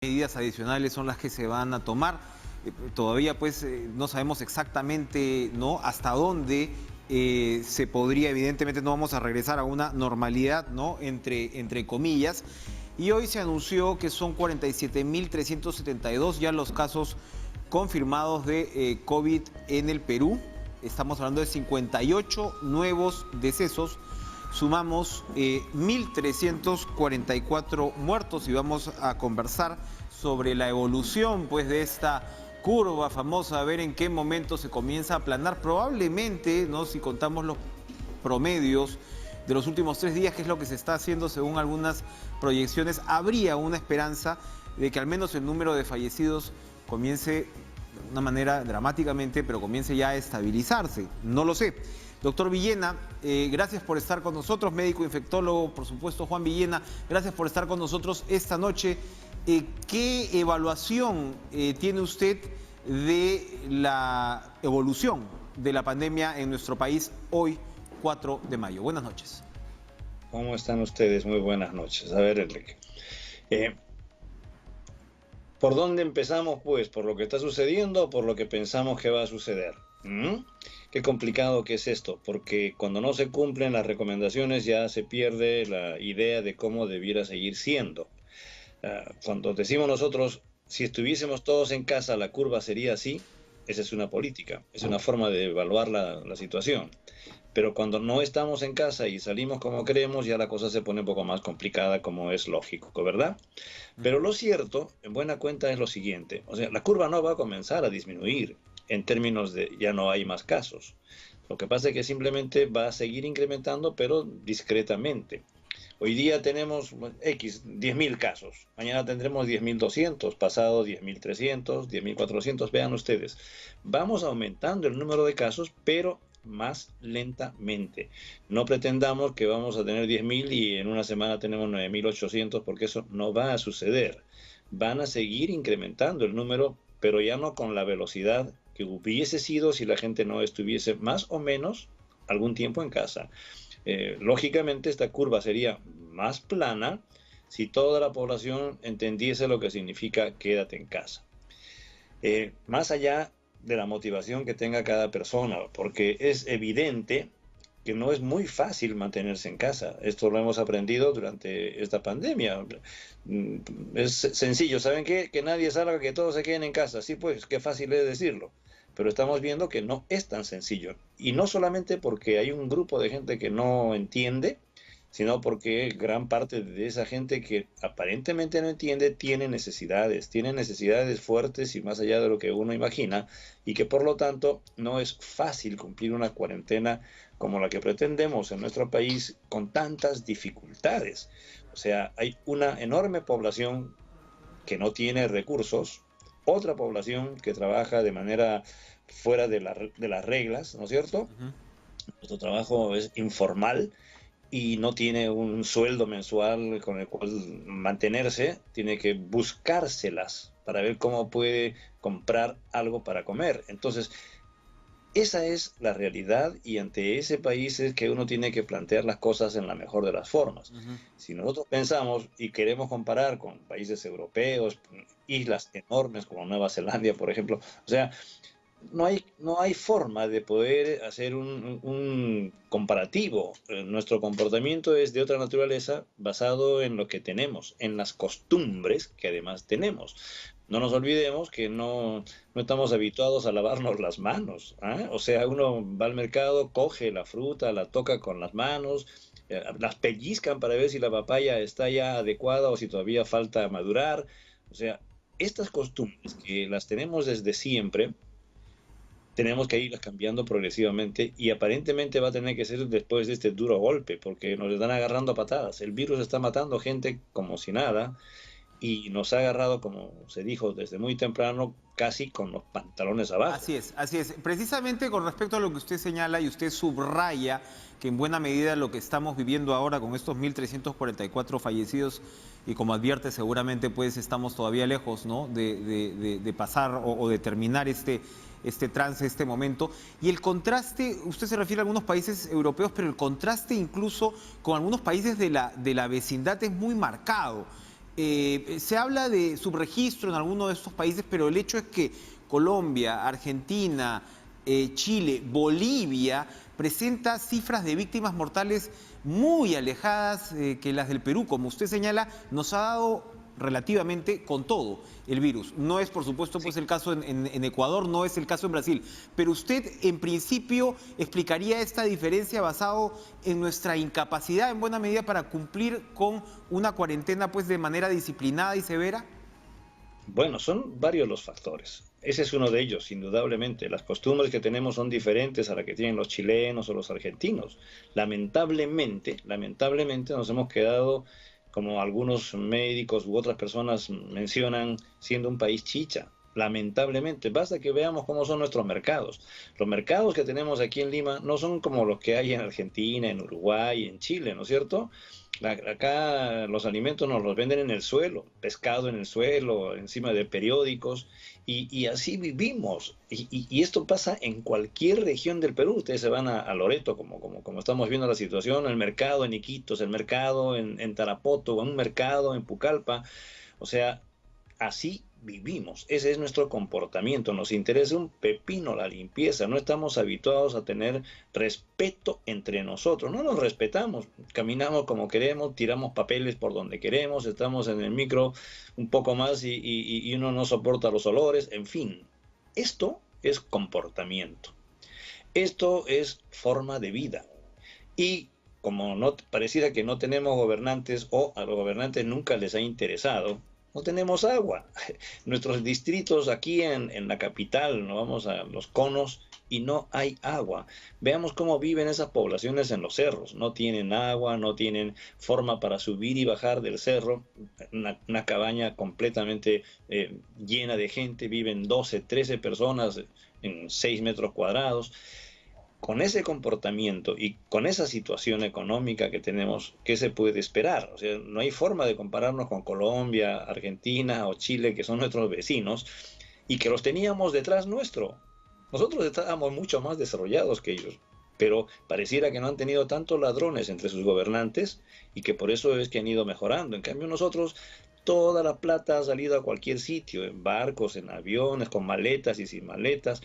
Medidas adicionales son las que se van a tomar. Todavía pues no sabemos exactamente, ¿no?, hasta dónde se podría. Evidentemente no vamos a regresar a una normalidad, ¿no?, entre comillas. Y hoy se anunció que son 47.372 ya los casos confirmados de COVID en el Perú. Estamos hablando de 58 nuevos decesos. Sumamos 1.344 muertos y vamos a conversar sobre la evolución pues de esta curva famosa, a ver en qué momento se comienza a aplanar. Probablemente, ¿no?, si contamos los promedios de los últimos 3 días, que es lo que se está haciendo según algunas proyecciones, habría una esperanza de que al menos el número de fallecidos comience de una manera dramáticamente, pero comience ya a estabilizarse. No lo sé. Doctor Villena, gracias por estar con nosotros, médico infectólogo, por supuesto, Juan Villena, gracias por estar con nosotros esta noche. ¿Qué evaluación tiene usted de la evolución de la pandemia en nuestro país hoy, 4 de mayo? Buenas noches. ¿Cómo están ustedes? Muy buenas noches. A ver, Enrique. ¿Por dónde empezamos, pues? ¿Por lo que está sucediendo o por lo que pensamos que va a suceder? Qué complicado que es esto, porque cuando no se cumplen las recomendaciones ya se pierde la idea de cómo debiera seguir siendo. Cuando decimos nosotros, si estuviésemos todos en casa, la curva sería así, esa es una política, es una forma de evaluar la situación. Pero cuando no estamos en casa y salimos como queremos, ya la cosa se pone un poco más complicada, como es lógico, ¿verdad? Pero lo cierto, en buena cuenta, es lo siguiente. O sea, la curva no va a comenzar a disminuir en términos de ya no hay más casos. Lo que pasa es que simplemente va a seguir incrementando, pero discretamente. Hoy día tenemos 10.000 casos. Mañana tendremos 10.200, pasado 10.300, 10.400. Vean ustedes. Vamos aumentando el número de casos, pero más lentamente. No pretendamos que vamos a tener 10.000 y en una semana tenemos 9.800, porque eso no va a suceder. Van a seguir incrementando el número, pero ya no con la velocidad que hubiese sido si la gente no estuviese más o menos algún tiempo en casa. Lógicamente esta curva sería más plana si toda la población entendiese lo que significa quédate en casa. Más allá de la motivación que tenga cada persona, porque es evidente que no es muy fácil mantenerse en casa. Esto lo hemos aprendido durante esta pandemia. Es sencillo, ¿saben qué? Que nadie salga, que todos se queden en casa. Sí, pues, qué fácil es decirlo. Pero estamos viendo que no es tan sencillo. Y no solamente porque hay un grupo de gente que no entiende, sino porque gran parte de esa gente que aparentemente no entiende tiene necesidades fuertes y más allá de lo que uno imagina, y que por lo tanto no es fácil cumplir una cuarentena como la que pretendemos en nuestro país con tantas dificultades. O sea, hay una enorme población que no tiene recursos, otra población que trabaja de manera fuera de las reglas, ¿no es cierto? Nuestro trabajo es informal y no tiene un sueldo mensual con el cual mantenerse, tiene que buscárselas para ver cómo puede comprar algo para comer. Entonces, esa es la realidad y ante ese país es que uno tiene que plantear las cosas en la mejor de las formas. Si nosotros pensamos y queremos comparar con países europeos, islas enormes como Nueva Zelanda, por ejemplo, o sea, no hay forma de poder hacer un comparativo. Nuestro comportamiento es de otra naturaleza, basado en lo que tenemos, en las costumbres que además tenemos. No nos olvidemos que no estamos habituados a lavarnos las manos, ¿eh? O sea, uno va al mercado, coge la fruta, la toca con las manos, las pellizcan para ver si la papaya está ya adecuada o si todavía falta madurar. O sea, estas costumbres que las tenemos desde siempre, tenemos que irlas cambiando progresivamente y aparentemente va a tener que ser después de este duro golpe, porque nos están agarrando a patadas. El virus está matando gente como si nada y nos ha agarrado, como se dijo desde muy temprano, casi con los pantalones abajo. Así es, así es. Precisamente con respecto a lo que usted señala y usted subraya que en buena medida lo que estamos viviendo ahora con estos 1.344 fallecidos, y como advierte seguramente pues estamos todavía lejos, ¿no?, de pasar o de terminar este trance, este momento. Y el contraste, usted se refiere a algunos países europeos, pero el contraste incluso con algunos países de la vecindad es muy marcado. Se habla de subregistro en alguno de estos países, pero el hecho es que Colombia, Argentina, Chile, Bolivia presenta cifras de víctimas mortales muy alejadas que las del Perú. Como usted señala, nos ha dado relativamente con todo el virus. No es, por supuesto, pues el caso en Ecuador, no es el caso en Brasil. Pero usted, en principio, explicaría esta diferencia basado en nuestra incapacidad, en buena medida, para cumplir con una cuarentena, pues, de manera disciplinada y severa. Bueno, son varios los factores. Ese es uno de ellos, indudablemente. Las costumbres que tenemos son diferentes a las que tienen los chilenos o los argentinos. Lamentablemente nos hemos quedado, como algunos médicos u otras personas mencionan, siendo un país chicha. Lamentablemente, basta que veamos cómo son nuestros mercados. Los mercados que tenemos aquí en Lima no son como los que hay en Argentina, en Uruguay, en Chile, ¿no es cierto? Acá los alimentos nos los venden en el suelo, pescado en el suelo, encima de periódicos, y así vivimos. Y esto pasa en cualquier región del Perú. Ustedes se van a Loreto, como estamos viendo la situación, el mercado en Iquitos, el mercado en Tarapoto, o un mercado en Pucallpa. O sea, así vivimos, ese es nuestro comportamiento, nos interesa un pepino la limpieza, no estamos habituados a tener respeto entre nosotros, no nos respetamos, caminamos como queremos, tiramos papeles por donde queremos, estamos en el micro un poco más y uno no soporta los olores, en fin, esto es comportamiento, esto es forma de vida y como no pareciera que no tenemos gobernantes o a los gobernantes nunca les ha interesado, no tenemos agua. Nuestros distritos aquí en la capital, no vamos a los conos y no hay agua. Veamos cómo viven esas poblaciones en los cerros. No tienen agua, no tienen forma para subir y bajar del cerro. Una cabaña completamente llena de gente. Viven 12, 13 personas en 6 metros cuadrados. Con ese comportamiento y con esa situación económica que tenemos, ¿qué se puede esperar? O sea, no hay forma de compararnos con Colombia, Argentina o Chile, que son nuestros vecinos, y que los teníamos detrás nuestro. Nosotros estábamos mucho más desarrollados que ellos, pero pareciera que no han tenido tantos ladrones entre sus gobernantes y que por eso es que han ido mejorando. En cambio nosotros, toda la plata ha salido a cualquier sitio, en barcos, en aviones, con maletas y sin maletas.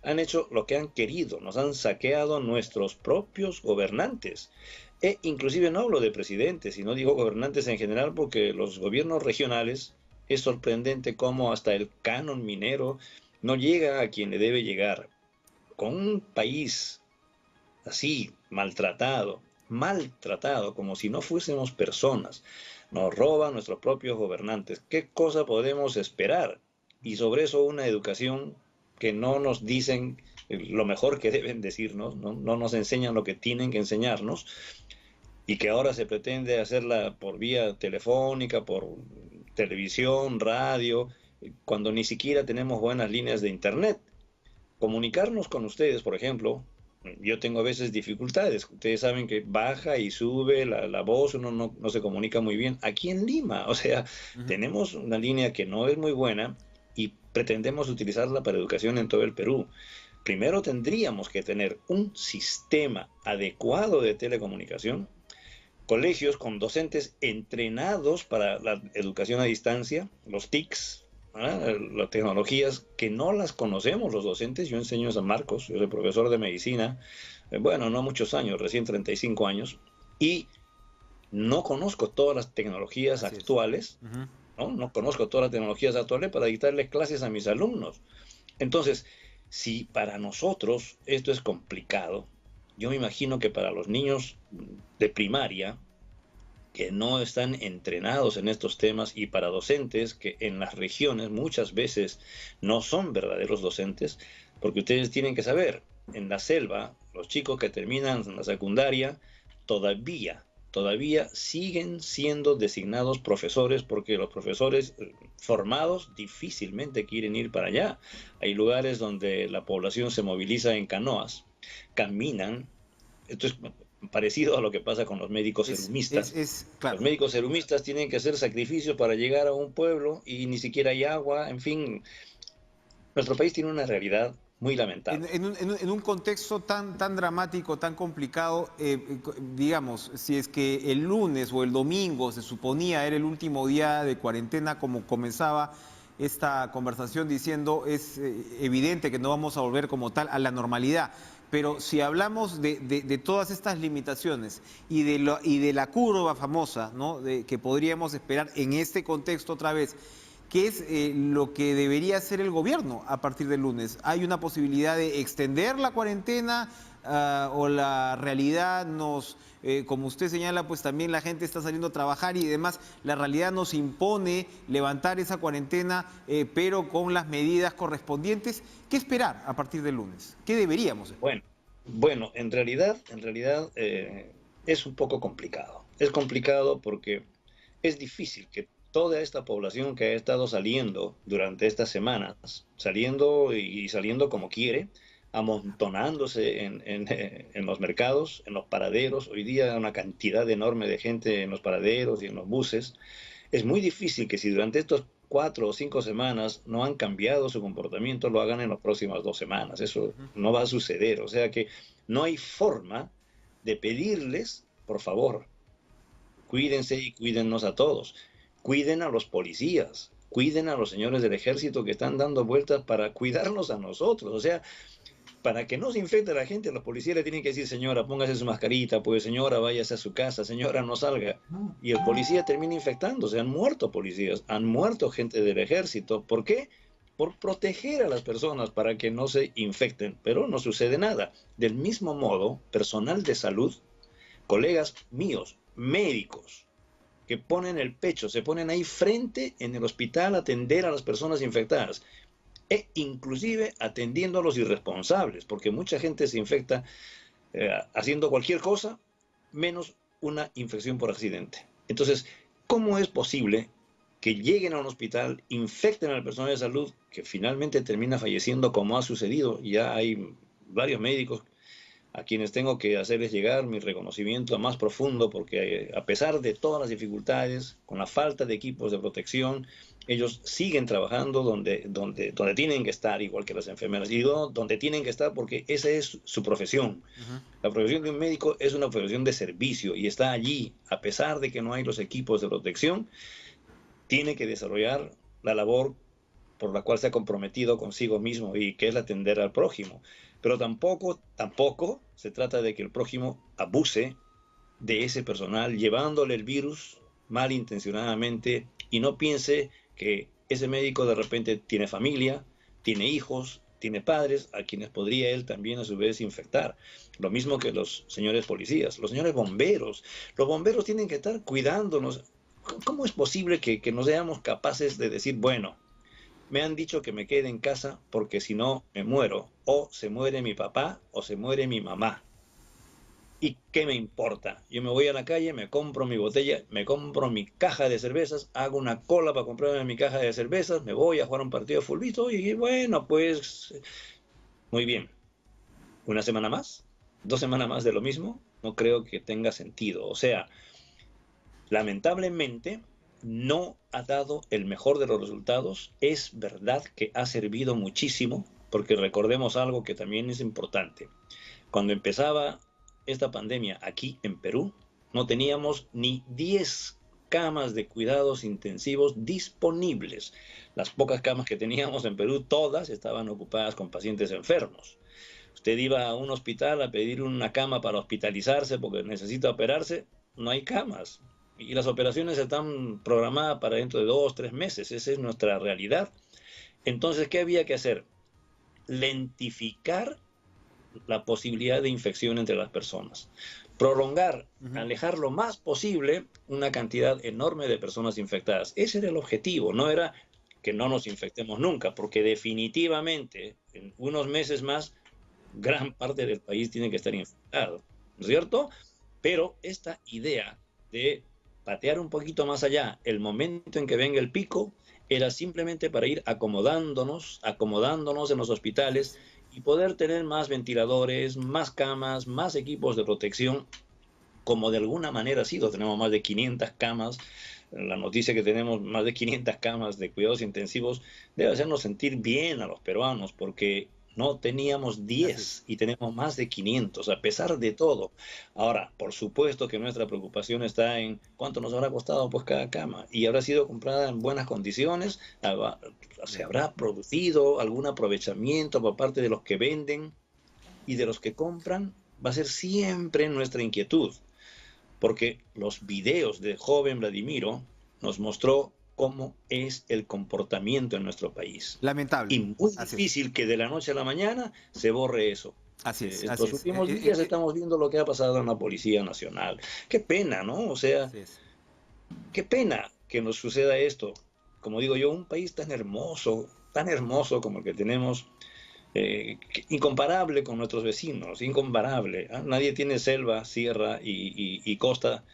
Han hecho lo que han querido, nos han saqueado nuestros propios gobernantes. E inclusive no hablo de presidentes, sino digo gobernantes en general, porque los gobiernos regionales es sorprendente cómo hasta el canon minero no llega a quien le debe llegar. Con un país así, maltratado, como si no fuésemos personas, nos roban nuestros propios gobernantes. ¿Qué cosa podemos esperar? Y sobre eso una educación que no nos dicen lo mejor que deben decirnos, no nos enseñan lo que tienen que enseñarnos, y que ahora se pretende hacerla por vía telefónica, por televisión, radio, cuando ni siquiera tenemos buenas líneas de internet. Comunicarnos con ustedes, por ejemplo, yo tengo a veces dificultades. Ustedes saben que baja y sube la voz, uno no se comunica muy bien. Aquí en Lima, o sea, tenemos una línea que no es muy buena y pretendemos utilizarla para educación en todo el Perú. Primero tendríamos que tener un sistema adecuado de telecomunicación, colegios con docentes entrenados para la educación a distancia, los TICs, las tecnologías que no las conocemos los docentes. Yo enseño a San Marcos, yo soy profesor de medicina, bueno, no muchos años, recién 35 años, y no conozco todas las tecnologías actuales, no conozco todas las tecnologías actuales para dictarles clases a mis alumnos. Entonces, si para nosotros esto es complicado, yo me imagino que para los niños de primaria, que no están entrenados en estos temas, y para docentes que en las regiones muchas veces no son verdaderos docentes, porque ustedes tienen que saber, en la selva, los chicos que terminan la secundaria todavía siguen siendo designados profesores, porque los profesores formados difícilmente quieren ir para allá. Hay lugares donde la población se moviliza en canoas, caminan. Esto es parecido a lo que pasa con los médicos serumistas. Claro. Los médicos serumistas tienen que hacer sacrificios para llegar a un pueblo y ni siquiera hay agua. En fin, nuestro país tiene una realidad muy lamentable. En un contexto tan dramático, tan complicado, digamos, si es que el lunes o el domingo se suponía era el último día de cuarentena, como comenzaba esta conversación diciendo, es evidente que no vamos a volver como tal a la normalidad. Pero si hablamos de todas estas limitaciones y de la curva famosa, ¿no?, que podríamos esperar en este contexto otra vez, ¿qué es lo que debería hacer el gobierno a partir del lunes? ¿Hay una posibilidad de extender la cuarentena o la realidad como usted señala, pues también la gente está saliendo a trabajar y demás, la realidad nos impone levantar esa cuarentena, pero con las medidas correspondientes? ¿Qué esperar a partir del lunes? ¿Qué deberíamos esperar? Bueno, en realidad es un poco complicado. Es complicado porque es difícil que toda esta población que ha estado saliendo durante estas semanas, saliendo y saliendo como quiere, amontonándose en los mercados, en los paraderos, hoy día una cantidad enorme de gente en los paraderos y en los buses, es muy difícil que si durante estos 4 o 5 semanas no han cambiado su comportamiento, lo hagan en las próximas 2 semanas. Eso no va a suceder. O sea que no hay forma de pedirles, por favor, cuídense y cuídennos a todos. Cuiden a los policías, cuiden a los señores del ejército que están dando vueltas para cuidarnos a nosotros. O sea, para que no se infecte la gente, los policías le tienen que decir, señora, póngase su mascarita, pues señora, váyase a su casa, señora, no salga. Y el policía termina infectándose. Han muerto policías, han muerto gente del ejército. ¿Por qué? Por proteger a las personas para que no se infecten. Pero no sucede nada. Del mismo modo, personal de salud, colegas míos, médicos, que ponen el pecho, se ponen ahí frente en el hospital a atender a las personas infectadas e inclusive atendiendo a los irresponsables, porque mucha gente se infecta haciendo cualquier cosa menos una infección por accidente. Entonces, ¿cómo es posible que lleguen a un hospital, infecten al personal de salud, que finalmente termina falleciendo como ha sucedido? Ya hay varios médicos a quienes tengo que hacerles llegar mi reconocimiento más profundo, porque a pesar de todas las dificultades, con la falta de equipos de protección, ellos siguen trabajando donde tienen que estar, igual que las enfermeras, y donde tienen que estar porque esa es su profesión. La profesión de un médico es una profesión de servicio y está allí, a pesar de que no hay los equipos de protección, tiene que desarrollar la labor por la cual se ha comprometido consigo mismo y que es atender al prójimo. Pero tampoco se trata de que el prójimo abuse de ese personal llevándole el virus malintencionadamente y no piense que ese médico de repente tiene familia, tiene hijos, tiene padres a quienes podría él también a su vez infectar. Lo mismo que los señores policías, los señores bomberos. Los bomberos tienen que estar cuidándonos. ¿Cómo es posible que no seamos capaces de decir, bueno, me han dicho que me quede en casa porque si no me muero, o se muere mi papá o se muere mi mamá? ¿Y qué me importa? Yo me voy a la calle, me compro mi botella, me compro mi caja de cervezas, hago una cola para comprarme mi caja de cervezas, me voy a jugar un partido de fulbito y bueno, pues muy bien. ¿Una semana más? ¿2 semanas más de lo mismo? No creo que tenga sentido. O sea, lamentablemente no ha dado el mejor de los resultados. Es verdad que ha servido muchísimo, porque recordemos algo que también es importante. Cuando empezaba esta pandemia aquí en Perú, no teníamos ni 10 camas de cuidados intensivos disponibles. Las pocas camas que teníamos en Perú, todas estaban ocupadas con pacientes enfermos. Usted iba a un hospital a pedir una cama para hospitalizarse porque necesita operarse, no hay camas. Y las operaciones están programadas para dentro de 2 o 3 meses. Esa es nuestra realidad. Entonces, ¿qué había que hacer? Lentificar la posibilidad de infección entre las personas. Prolongar, alejar lo más posible una cantidad enorme de personas infectadas. Ese era el objetivo, no era que no nos infectemos nunca, porque definitivamente en unos meses más gran parte del país tiene que estar infectado, ¿no es cierto? Pero esta idea de patear un poquito más allá el momento en que venga el pico era simplemente para ir acomodándonos en los hospitales y poder tener más ventiladores, más camas, más equipos de protección, como de alguna manera ha sido. Tenemos más de 500 camas. La noticia que tenemos más de 500 camas de cuidados intensivos debe hacernos sentir bien a los peruanos, porque no teníamos 10 y tenemos más de 500, a pesar de todo. Ahora, por supuesto que nuestra preocupación está en cuánto nos habrá costado pues cada cama y habrá sido comprada en buenas condiciones, se habrá producido algún aprovechamiento por parte de los que venden y de los que compran. Va a ser siempre nuestra inquietud, porque los videos de joven Vladimiro nos mostró cómo es el comportamiento en nuestro país. Lamentable. Y muy difícil que de la noche a la mañana se borre eso. Así es. Estos últimos días estamos viendo lo que ha pasado en la Policía Nacional. Qué pena, ¿no? O sea, qué pena que nos suceda esto. Como digo yo, un país tan hermoso como el que tenemos, incomparable con nuestros vecinos, incomparable. ¿Eh? Nadie tiene selva, sierra y costa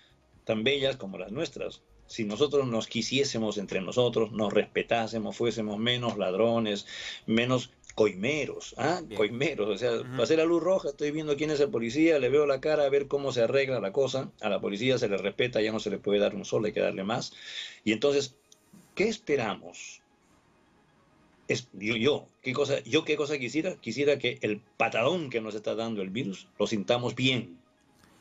tan bellas como las nuestras. Si nosotros nos quisiésemos entre nosotros, nos respetásemos, fuésemos menos ladrones, menos coimeros, coimeros, o sea, pasé la luz roja, estoy viendo quién es el policía, le veo la cara, a ver cómo se arregla la cosa, a la policía se le respeta, ya no se le puede dar un sol, hay que darle más. Y entonces, ¿qué esperamos? ¿Qué cosa quisiera? Quisiera que el patadón que nos está dando el virus lo sintamos bien.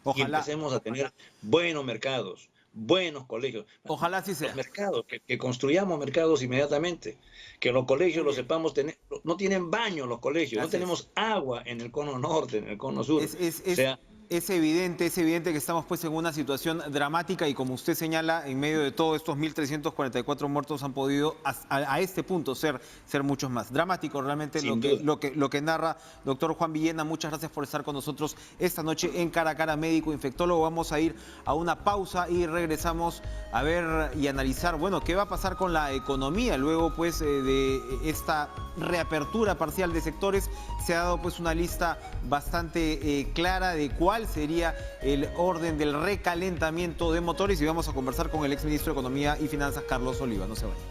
Ojalá, y empecemos a tener buenos mercados, buenos colegios. Ojalá sí sea. Los mercados, que construyamos mercados inmediatamente, que los colegios los sepamos tener. No tienen baño los colegios, no tenemos agua en el cono norte, en el cono sur. O sea, es evidente que estamos pues en una situación dramática y como usted señala, en medio de todos estos 1.344 muertos han podido a este punto ser muchos más. Dramático realmente lo que narra doctor Juan Villena. Muchas gracias por estar con nosotros esta noche en Cara a Cara, médico infectólogo. Vamos a ir a una pausa y regresamos a ver y analizar, bueno, qué va a pasar con la economía luego pues de esta reapertura parcial de sectores. Se ha dado pues una lista bastante clara de cuál sería el orden del recalentamiento de motores y vamos a conversar con el exministro de Economía y Finanzas, Carlos Oliva. No se vayan.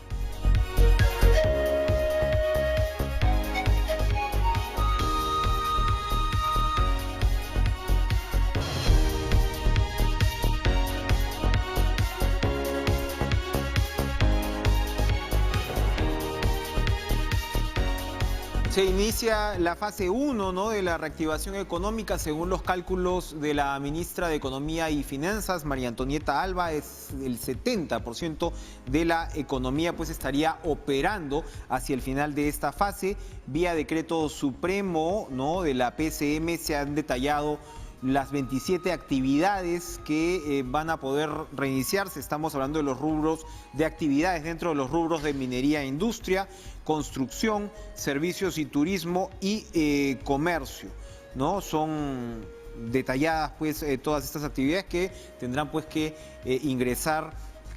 Se inicia la fase 1, ¿no?, de la reactivación económica. Según los cálculos de la ministra de Economía y Finanzas, María Antonieta Alba, es el 70% de la economía pues estaría operando hacia el final de esta fase. Vía decreto supremo, ¿no?, de la PCM se han detallado las 27 actividades que van a poder reiniciarse. Estamos hablando de los rubros de actividades dentro de los rubros de minería e industria, construcción, servicios y turismo y comercio, ¿no? Son detalladas pues todas estas actividades que tendrán pues que ingresar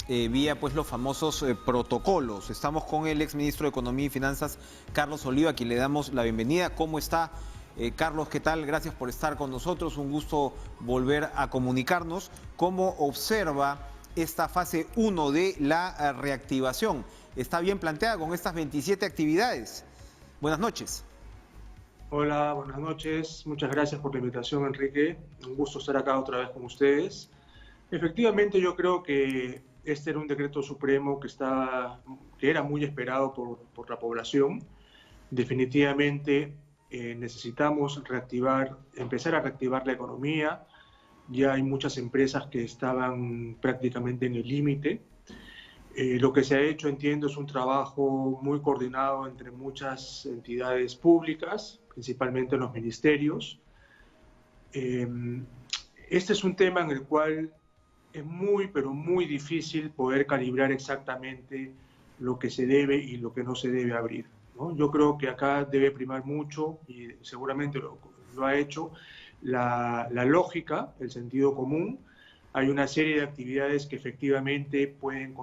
vía pues los famosos protocolos. Estamos con el exministro de Economía y Finanzas, Carlos Oliva, a quien le damos la bienvenida. ¿Cómo está? Carlos, ¿qué tal? Gracias por estar con nosotros. Un gusto volver a comunicarnos. ¿Cómo observa esta fase 1 de la reactivación? ¿Está bien planteada con estas 27 actividades? Buenas noches. Hola, buenas noches. Muchas gracias por la invitación, Enrique. Un gusto estar acá otra vez con ustedes. Efectivamente, yo creo que este era un decreto supremo que era muy esperado por la población. Definitivamente necesitamos empezar a reactivar la economía. Ya hay muchas empresas que estaban prácticamente en el límite. Lo que se ha hecho, entiendo, es un trabajo muy coordinado entre muchas entidades públicas, principalmente los ministerios. Este es un tema en el cual es pero muy difícil poder calibrar exactamente lo que se debe y lo que no se debe abrir, ¿no? Yo creo que acá debe primar mucho, y seguramente lo ha hecho, la lógica, el sentido común. Hay una serie de actividades que efectivamente pueden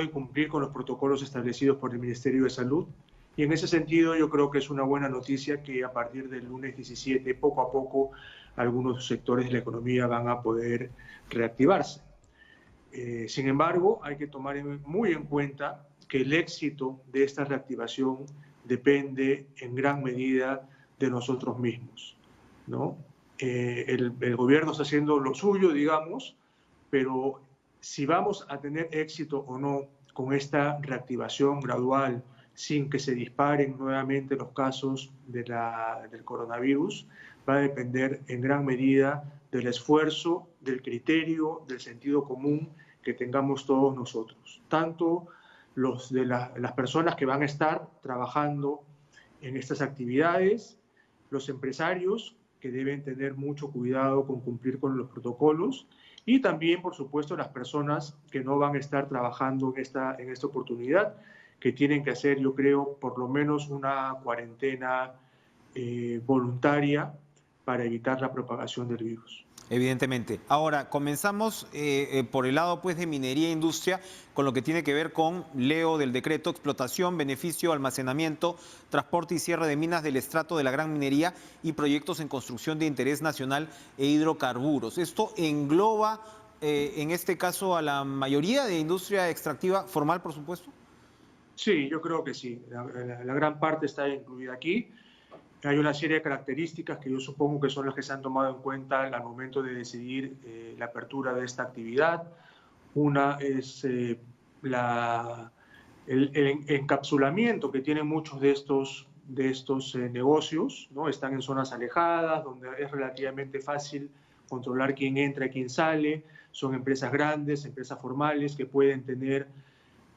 cumplir con los protocolos establecidos por el Ministerio de Salud. Y en ese sentido yo creo que es una buena noticia que a partir del lunes 17, poco a poco, algunos sectores de la economía van a poder reactivarse. Sin embargo, hay que tomar muy en cuenta que el éxito de esta reactivación depende en gran medida de nosotros mismos, ¿no? El gobierno está haciendo lo suyo, digamos, pero si vamos a tener éxito o no con esta reactivación gradual sin que se disparen nuevamente los casos del coronavirus va a depender en gran medida del esfuerzo, del criterio, del sentido común que tengamos todos nosotros, tanto las personas que van a estar trabajando en estas actividades, los empresarios que deben tener mucho cuidado con cumplir con los protocolos y también, por supuesto, las personas que no van a estar trabajando en esta oportunidad, que tienen que hacer, yo creo, por lo menos una cuarentena voluntaria para evitar la propagación del virus. Evidentemente. Ahora, comenzamos por el lado pues, de minería e industria, con lo que tiene que ver con, leo del decreto, explotación, beneficio, almacenamiento, transporte y cierre de minas del estrato de la gran minería y proyectos en construcción de interés nacional e hidrocarburos. Esto engloba, en este caso, a la mayoría de industria extractiva formal, por supuesto. Sí, yo creo que sí. La gran parte está incluida aquí. Hay una serie de características que yo supongo que son las que se han tomado en cuenta al momento de decidir la apertura de esta actividad. Una es el encapsulamiento que tienen muchos de estos negocios, ¿no? Están en zonas alejadas, donde es relativamente fácil controlar quién entra y quién sale. Son empresas grandes, empresas formales que pueden tener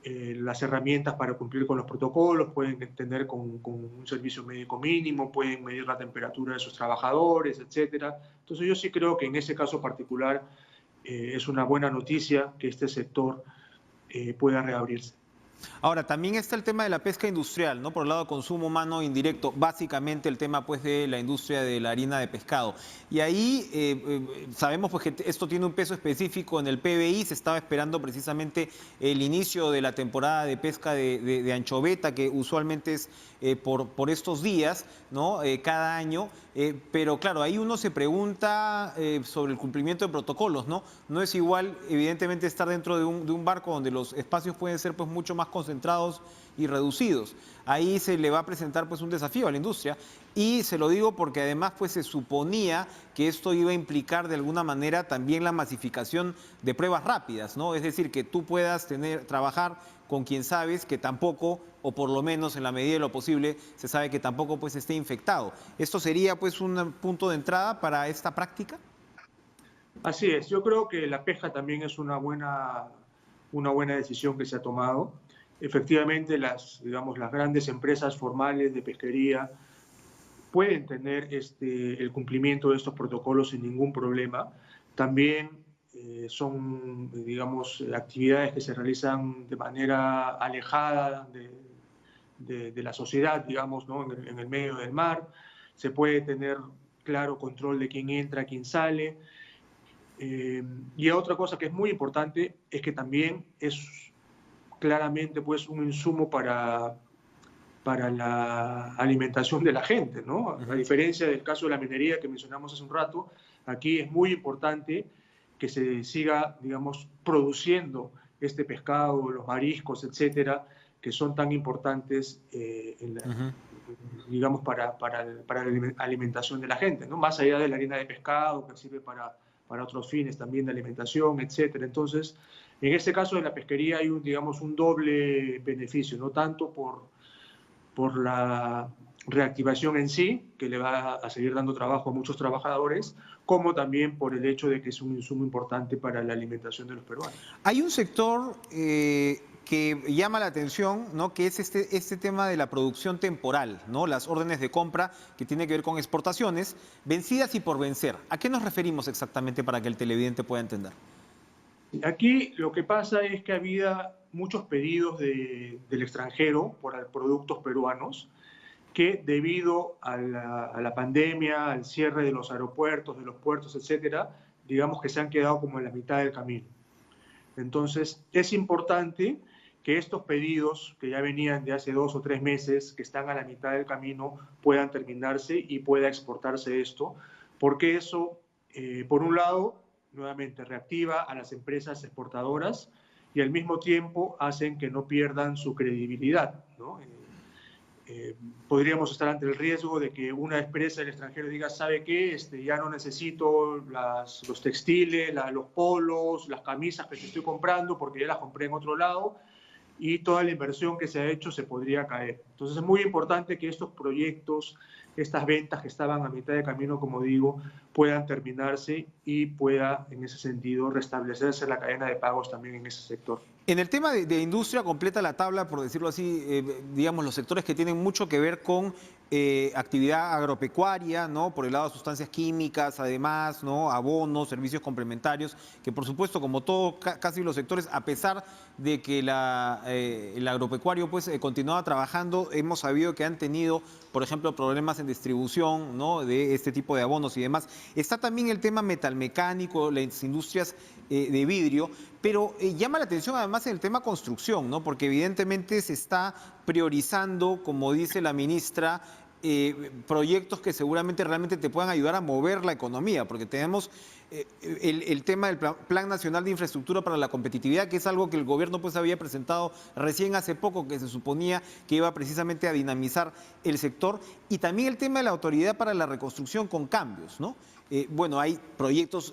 las herramientas para cumplir con los protocolos, pueden tener con un servicio médico mínimo, pueden medir la temperatura de sus trabajadores, etc. Entonces yo sí creo que en ese caso particular es una buena noticia que este sector pueda reabrirse. Ahora, también está el tema de la pesca industrial, ¿no? Por el lado de consumo humano indirecto, básicamente el tema pues, de la industria de la harina de pescado. Y ahí sabemos pues, que esto tiene un peso específico en el PBI, se estaba esperando precisamente el inicio de la temporada de pesca de anchoveta, que usualmente es por estos días, ¿no? Cada año. Pero claro, ahí uno se pregunta sobre el cumplimiento de protocolos, ¿no? No es igual, evidentemente, estar dentro de un barco donde los espacios pueden ser pues, mucho más concentrados y reducidos. Ahí se le va a presentar pues un desafío a la industria y se lo digo porque además pues se suponía que esto iba a implicar de alguna manera también la masificación de pruebas rápidas, ¿no? Es decir, que tú puedas trabajar con quien sabes que tampoco, o por lo menos en la medida de lo posible, se sabe que tampoco pues esté infectado. ¿Esto sería pues un punto de entrada para esta práctica? Así es, yo creo que la pesca también es una buena decisión que se ha tomado. Efectivamente, las grandes empresas formales de pesquería pueden tener el cumplimiento de estos protocolos sin ningún problema. También son, digamos, actividades que se realizan de manera alejada de la sociedad, digamos, ¿no? en el medio del mar. Se puede tener claro control de quién entra, quién sale. Y otra cosa que es muy importante es que también es claramente pues, un insumo para la alimentación de la gente, ¿no? A diferencia del caso de la minería que mencionamos hace un rato, aquí es muy importante que se siga, digamos, produciendo este pescado, los mariscos, etcétera, que son tan importantes, digamos, para la alimentación de la gente, ¿no? Más allá de la harina de pescado, que sirve para otros fines también de alimentación, etcétera. Entonces, en este caso de la pesquería hay digamos, un doble beneficio, no tanto por la reactivación en sí, que le va a seguir dando trabajo a muchos trabajadores, como también por el hecho de que es un insumo importante para la alimentación de los peruanos. Hay un sector que llama la atención, ¿no? Que es este tema de la producción temporal, ¿no? Las órdenes de compra que tiene que ver con exportaciones, vencidas y por vencer. ¿A qué nos referimos exactamente para que el televidente pueda entender? Aquí lo que pasa es que había muchos pedidos del extranjero por productos peruanos que debido a la pandemia, al cierre de los aeropuertos, de los puertos, etcétera, digamos que se han quedado como en la mitad del camino. Entonces, es importante que estos pedidos que ya venían de hace 2 o 3 meses, que están a la mitad del camino, puedan terminarse y pueda exportarse esto, porque eso, por un lado, nuevamente reactiva a las empresas exportadoras y al mismo tiempo hacen que no pierdan su credibilidad, ¿no? Podríamos estar ante el riesgo de que una empresa del extranjero diga, ¿sabe qué? Ya no necesito los textiles, los polos, las camisas que te estoy comprando porque ya las compré en otro lado y toda la inversión que se ha hecho se podría caer. Entonces es muy importante que estos proyectos, estas ventas que estaban a mitad de camino, como digo, puedan terminarse y pueda, en ese sentido, restablecerse la cadena de pagos también en ese sector. En el tema de industria, completa la tabla, por decirlo así, digamos, los sectores que tienen mucho que ver con actividad agropecuaria, ¿no? Por el lado de sustancias químicas, además, ¿no? Abonos, servicios complementarios, que por supuesto, como todo, casi los sectores, a pesar de que el agropecuario pues continuaba trabajando, hemos sabido que han tenido, por ejemplo, problemas en distribución, ¿no? De este tipo de abonos y demás. Está también el tema metalmecánico, las industrias de vidrio, pero llama la atención además en el tema construcción, ¿no? Porque evidentemente se está priorizando, como dice la ministra, proyectos que seguramente realmente te puedan ayudar a mover la economía, porque tenemos el tema del Plan Nacional de Infraestructura para la Competitividad, que es algo que el gobierno pues había presentado recién hace poco, que se suponía que iba precisamente a dinamizar el sector, y también el tema de la Autoridad para la Reconstrucción con cambios, ¿no? Bueno, hay proyectos,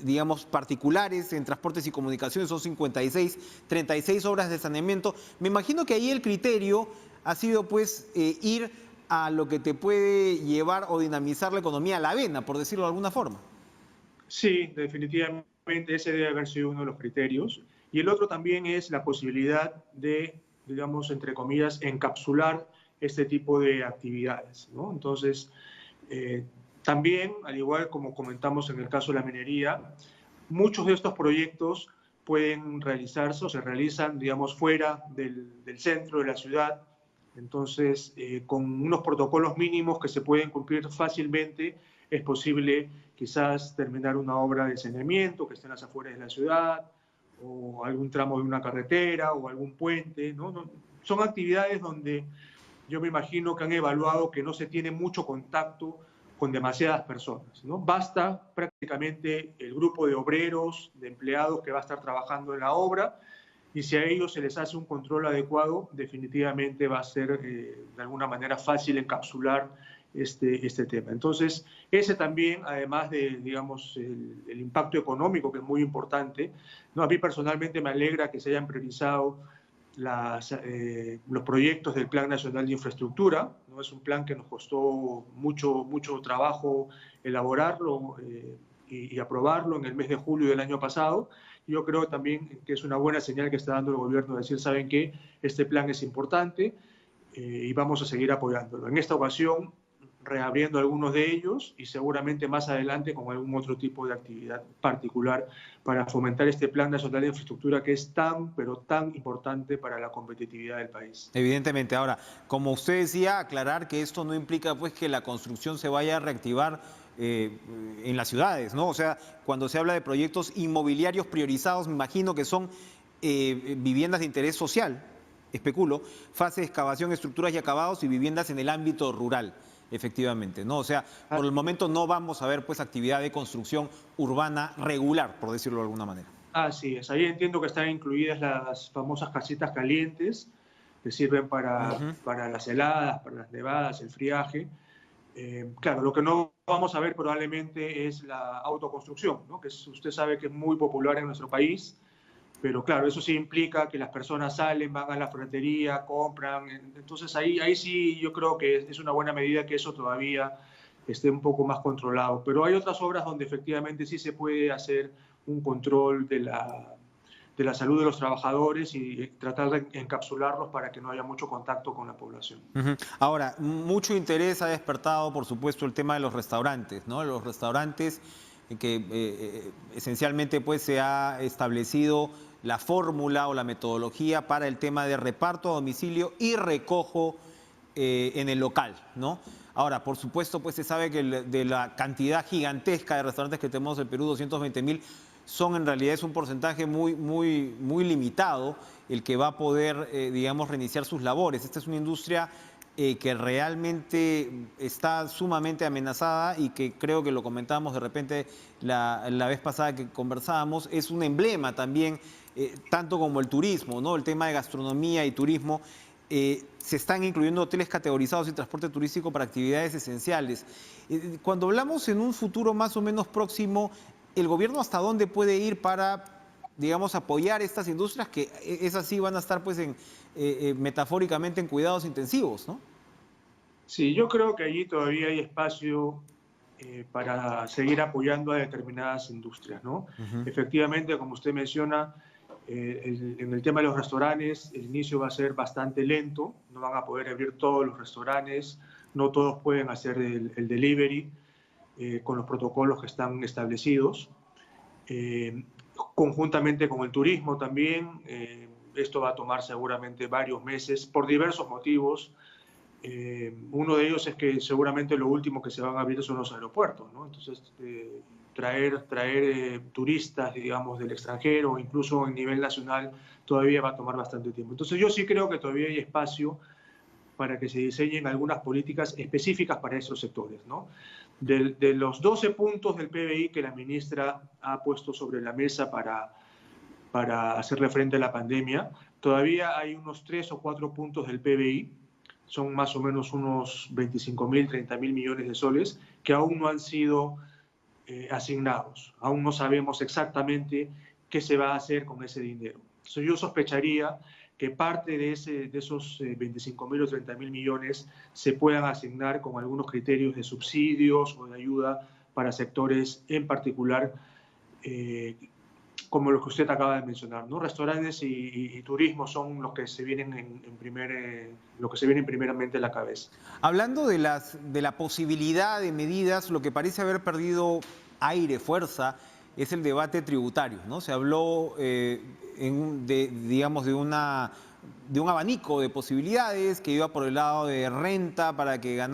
digamos, particulares en transportes y comunicaciones, son 56, 36 obras de saneamiento. Me imagino que ahí el criterio ha sido, pues, ir a lo que te puede llevar o dinamizar la economía a la vena, por decirlo de alguna forma. Sí, definitivamente ese debe haber sido uno de los criterios. Y el otro también es la posibilidad de, digamos, entre comillas, encapsular este tipo de actividades, ¿no? Entonces, también, al igual como comentamos en el caso de la minería, muchos de estos proyectos pueden realizarse o se realizan, digamos, fuera del centro de la ciudad. Entonces, con unos protocolos mínimos que se pueden cumplir fácilmente, es posible quizás terminar una obra de saneamiento que esté en las afueras de la ciudad, o algún tramo de una carretera, o algún puente, ¿no? Son actividades donde yo me imagino que han evaluado que no se tiene mucho contacto con demasiadas personas, ¿no? Basta prácticamente el grupo de obreros, de empleados que va a estar trabajando en la obra, y si a ellos se les hace un control adecuado, definitivamente va a ser de alguna manera fácil encapsular este tema. Entonces, ese también, además de, digamos, el impacto económico, que es muy importante, ¿no? A mí personalmente me alegra que se hayan priorizado los proyectos del Plan Nacional de Infraestructura, ¿no? Es un plan que nos costó mucho trabajo elaborarlo y aprobarlo en el mes de julio del año pasado. Yo creo también que es una buena señal que está dando el gobierno de decir, ¿saben qué? Este plan es importante y vamos a seguir apoyándolo. En esta ocasión, reabriendo algunos de ellos y seguramente más adelante con algún otro tipo de actividad particular para fomentar este Plan Nacional de Infraestructura que es tan, pero tan importante para la competitividad del país. Evidentemente. Ahora, como usted decía, aclarar que esto no implica pues que la construcción se vaya a reactivar en las ciudades, ¿no? O sea, cuando se habla de proyectos inmobiliarios priorizados, me imagino que son viviendas de interés social, especulo, fase de excavación, estructuras y acabados y viviendas en el ámbito rural. Efectivamente, ¿no? O sea, por el momento no vamos a ver pues actividad de construcción urbana regular, por decirlo de alguna manera. Así es, ahí entiendo que están incluidas las famosas casitas calientes que sirven para las heladas, para las nevadas, el friaje. Claro, lo que no vamos a ver probablemente es la autoconstrucción, ¿no? Que usted sabe que es muy popular en nuestro país. Pero claro, eso sí implica que las personas salen, van a la ferretería, compran. Entonces ahí sí yo creo que es una buena medida que eso todavía esté un poco más controlado. Pero hay otras obras donde efectivamente sí se puede hacer un control de la salud de los trabajadores y tratar de encapsularlos para que no haya mucho contacto con la población. Ahora, mucho interés ha despertado, por supuesto, el tema de los restaurantes, ¿no? Los restaurantes que esencialmente pues se ha establecido la fórmula o la metodología para el tema de reparto a domicilio y recojo en el local, ¿no? Ahora, por supuesto, pues se sabe que de la cantidad gigantesca de restaurantes que tenemos en Perú, 220.000, son en realidad es un porcentaje muy limitado el que va a poder, digamos, reiniciar sus labores. Esta es una industria que realmente está sumamente amenazada y que creo que lo comentábamos de repente la vez pasada que conversábamos, es un emblema también, tanto como el turismo, ¿no? El tema de gastronomía y turismo, se están incluyendo hoteles categorizados y transporte turístico para actividades esenciales. Cuando hablamos en un futuro más o menos próximo, ¿el gobierno hasta dónde puede ir para digamos, apoyar estas industrias que esas sí van a estar, pues, metafóricamente en cuidados intensivos, ¿no? Sí, yo creo que allí todavía hay espacio para seguir apoyando a determinadas industrias, ¿no? Ujú. Efectivamente, como usted menciona, en el tema de los restaurantes, el inicio va a ser bastante lento, no van a poder abrir todos los restaurantes, no todos pueden hacer el delivery con los protocolos que están establecidos. Conjuntamente con el turismo también, esto va a tomar seguramente varios meses por diversos motivos. Uno de ellos es que seguramente lo último que se van a abrir son los aeropuertos, ¿no? Entonces, traer turistas, digamos, del extranjero, incluso a nivel nacional, todavía va a tomar bastante tiempo. Entonces, yo sí creo que todavía hay espacio para que se diseñen algunas políticas específicas para esos sectores, ¿no? De los 12 puntos del PBI que la ministra ha puesto sobre la mesa para hacerle frente a la pandemia, todavía hay unos 3 o 4 puntos del PBI, son más o menos unos 25.000, 30.000 millones de soles, que aún no han sido asignados. Aún no sabemos exactamente qué se va a hacer con ese dinero. Entonces, yo sospecharía que parte de esos 25.000 o 30.000 millones se puedan asignar con algunos criterios de subsidios o de ayuda para sectores en particular, como los que usted acaba de mencionar, ¿no? Restaurantes y turismo son los que se vienen lo que se vienen primeramente a la cabeza. Hablando de la posibilidad de medidas, lo que parece haber perdido aire, fuerza, es el debate tributario, ¿no? Se habló, digamos, de un abanico de posibilidades que iba por el lado de renta para a quienes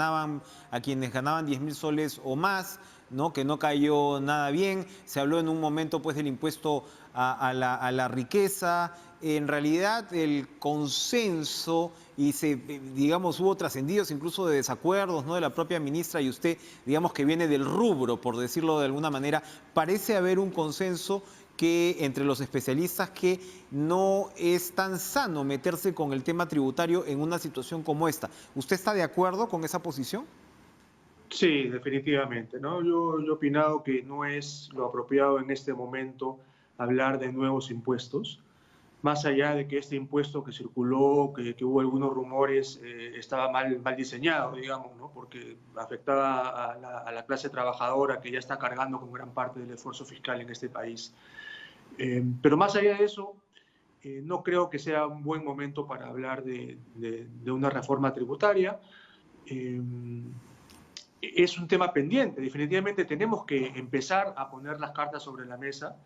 ganaban 10.000 soles o más, ¿no? Que no cayó nada bien. Se habló en un momento, pues, del impuesto a la riqueza. En realidad, el consenso digamos, hubo trascendidos incluso de desacuerdos, ¿no? De la propia ministra y usted, digamos, que viene del rubro, por decirlo de alguna manera. Parece haber un consenso entre los especialistas que no es tan sano meterse con el tema tributario en una situación como esta. ¿Usted está de acuerdo con esa posición? Sí, definitivamente, ¿no? Yo he opinado que no es lo apropiado en este momento hablar de nuevos impuestos, más allá de que este impuesto que circuló, que hubo algunos rumores, estaba mal diseñado, digamos, ¿no? Porque afectaba a la clase trabajadora que ya está cargando con gran parte del esfuerzo fiscal en este país. Pero más allá de eso, no creo que sea un buen momento para hablar de una reforma tributaria. Es un tema pendiente. Definitivamente tenemos que empezar a poner las cartas sobre la mesa,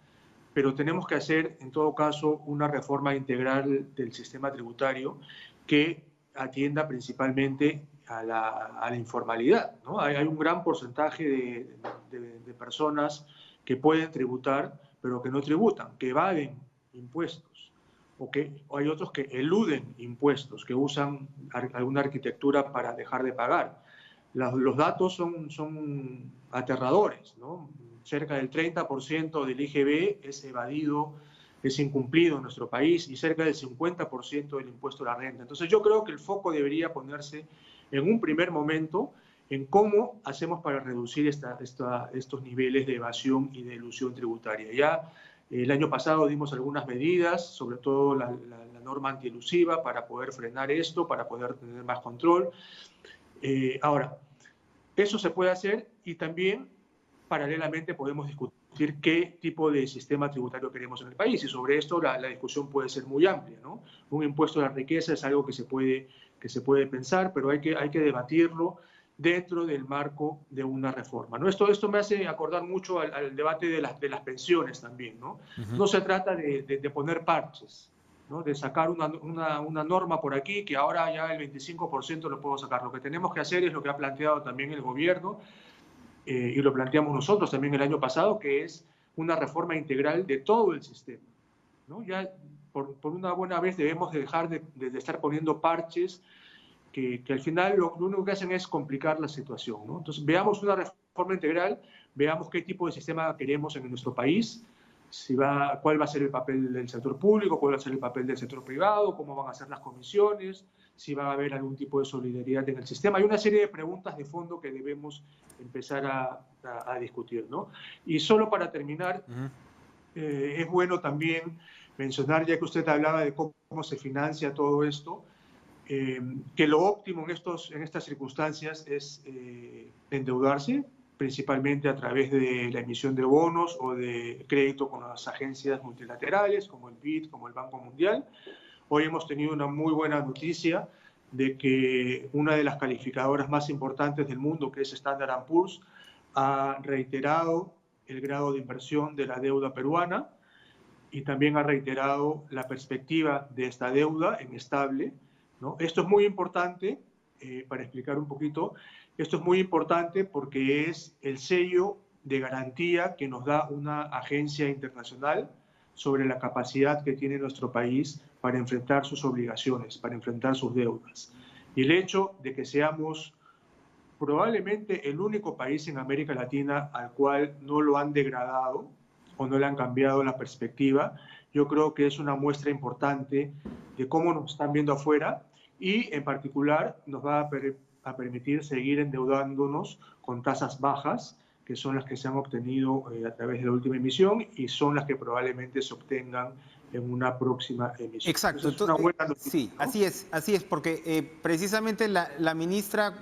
pero tenemos que hacer, en todo caso, una reforma integral del sistema tributario que atienda principalmente a la informalidad, ¿no? Hay un gran porcentaje de personas que pueden tributar, pero que no tributan, que evaden impuestos, o hay otros que eluden impuestos, que usan alguna arquitectura para dejar de pagar. Los datos son aterradores, ¿no? Cerca del 30% del IGB es evadido, es incumplido en nuestro país y cerca del 50% del impuesto a la renta. Entonces yo creo que el foco debería ponerse en un primer momento en cómo hacemos para reducir estos niveles de evasión y de elusión tributaria. Ya el año pasado dimos algunas medidas, sobre todo la norma antielusiva para poder frenar esto, para poder tener más control. Ahora, eso se puede hacer y también paralelamente podemos discutir qué tipo de sistema tributario queremos en el país y sobre esto la discusión puede ser muy amplia, ¿no? Un impuesto a la riqueza es algo que se puede pensar, pero hay que debatirlo dentro del marco de una reforma, ¿no? Esto me hace acordar mucho al debate de las pensiones también, ¿no? No se trata de poner parches, ¿no? De sacar una norma por aquí que ahora ya el 25% lo puedo sacar. Lo que tenemos que hacer es lo que ha planteado también el gobierno y lo planteamos nosotros también el año pasado, que es una reforma integral de todo el sistema, ¿no? Ya por una buena vez debemos dejar de estar poniendo parches que al final lo único que hacen es complicar la situación, ¿no? Entonces veamos una reforma integral, veamos qué tipo de sistema queremos en nuestro país, cuál va a ser el papel del sector público, cuál va a ser el papel del sector privado, cómo van a ser las comisiones, si va a haber algún tipo de solidaridad en el sistema. Hay una serie de preguntas de fondo que debemos empezar a discutir, ¿no? Y solo para terminar, Es bueno también mencionar, ya que usted hablaba de cómo se financia todo esto, que lo óptimo en estas circunstancias es endeudarse, principalmente a través de la emisión de bonos o de crédito con las agencias multilaterales, como el BID, como el Banco Mundial. Hoy hemos tenido una muy buena noticia de que una de las calificadoras más importantes del mundo, que es Standard & Poor's, ha reiterado el grado de inversión de la deuda peruana y también ha reiterado la perspectiva de esta deuda en estable, ¿no? Esto es muy importante, para explicar un poquito, esto es muy importante porque es el sello de garantía que nos da una agencia internacional sobre la capacidad que tiene nuestro país para enfrentar sus obligaciones, para enfrentar sus deudas. Y el hecho de que seamos probablemente el único país en América Latina al cual no lo han degradado o no le han cambiado la perspectiva, yo creo que es una muestra importante de cómo nos están viendo afuera y en particular nos va a permitir seguir endeudándonos con tasas bajas, que son las que se han obtenido a través de la última emisión y son las que probablemente se obtengan en una próxima emisión. Exacto. Es una buena noticia, sí, ¿no? así es, porque precisamente la ministra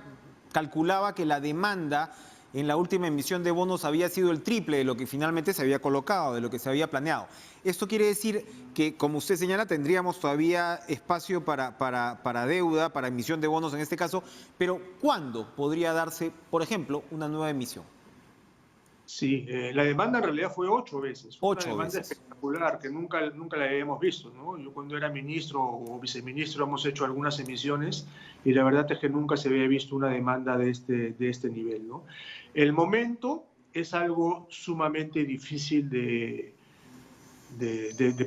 calculaba que la demanda en la última emisión de bonos había sido el triple de lo que finalmente se había colocado, de lo que se había planeado. Esto quiere decir que, como usted señala, tendríamos todavía espacio para deuda, para emisión de bonos en este caso, pero ¿cuándo podría darse, por ejemplo, una nueva emisión? Sí, la demanda en realidad fue 8 veces. Fue una 8 demanda veces. espectacular que nunca la habíamos visto, ¿no? Yo cuando era ministro o viceministro hemos hecho algunas emisiones y la verdad es que nunca se había visto una demanda de este nivel, ¿no? El momento es algo sumamente difícil de